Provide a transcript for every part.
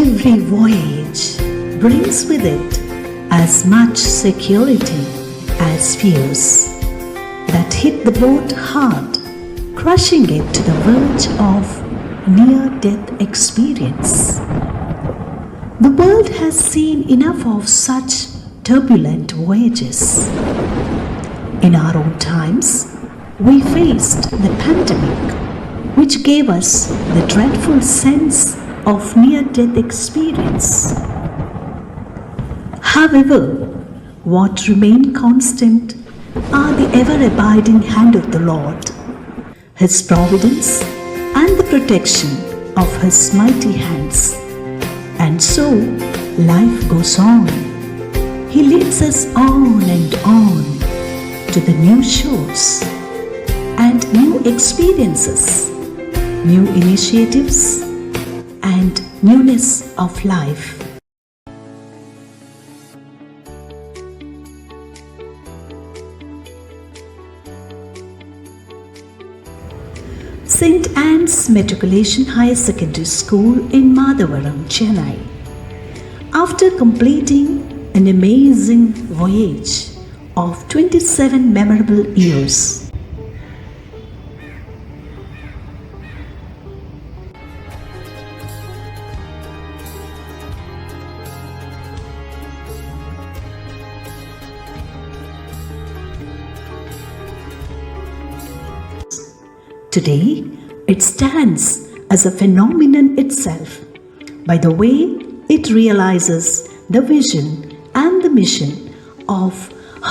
Every voyage brings with it as much security as fears that hit the boat hard, crushing it to the verge of near-death experience. The world has seen enough of such turbulent voyages. In our own times, we faced the pandemic, which gave us the dreadful sense of near-death experience. However, what remained constant are the ever-abiding hand of the Lord, His providence and the protection of His mighty hands. And so, life goes on. He leads us on and on to the new shores and new experiences, new initiatives, and newness of life. St. Anne's Matriculation Higher Secondary School in Madavaram, Chennai. After completing an amazing voyage of 27 memorable years, today, it stands as a phenomenon itself by the way it realizes the vision and the mission of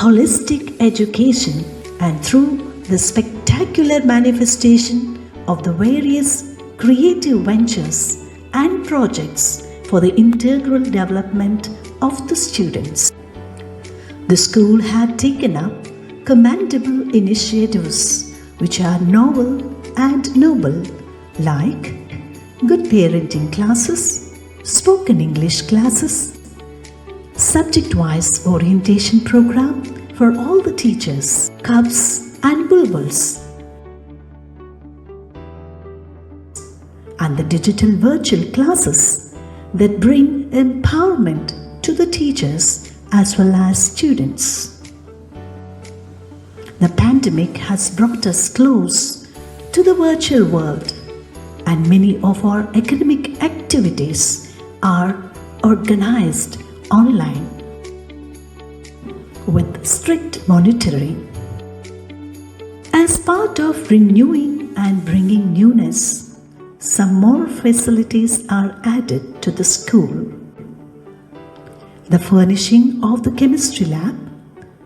holistic education and through the spectacular manifestation of the various creative ventures and projects for the integral development of the students. The school had taken up commendable initiatives which are novel and noble, like good parenting classes, spoken English classes, subject-wise orientation program for all the teachers, Cubs and Bulbuls, and the digital virtual classes that bring empowerment to the teachers as well as students. The pandemic has brought us close to the virtual world, and many of our academic activities are organized online with strict monitoring. As part of renewing and bringing newness, some more facilities are added to the school. The furnishing of the chemistry lab,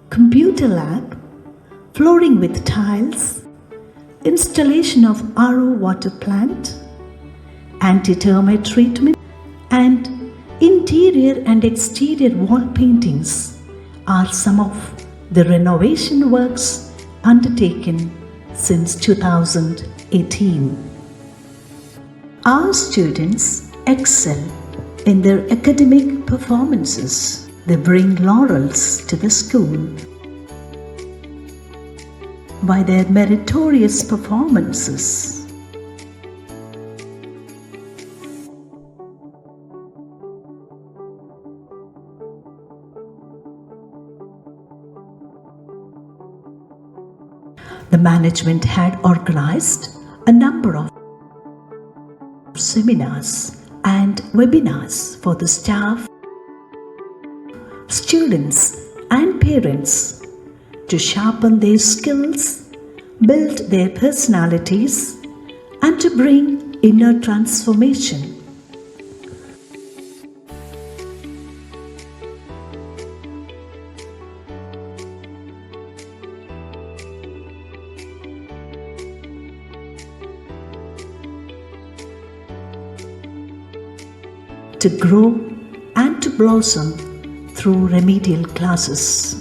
computer lab, flooring with tiles, installation of RO water plant, anti-termite treatment, and interior and exterior wall paintings are some of the renovation works undertaken since 2018. Our students excel in their academic performances. They bring laurels to the school by their meritorious performances. The management had organized a number of seminars and webinars for the staff, students, and parents to sharpen their skills, build their personalities, and to bring inner transformation. To grow and to blossom through remedial classes.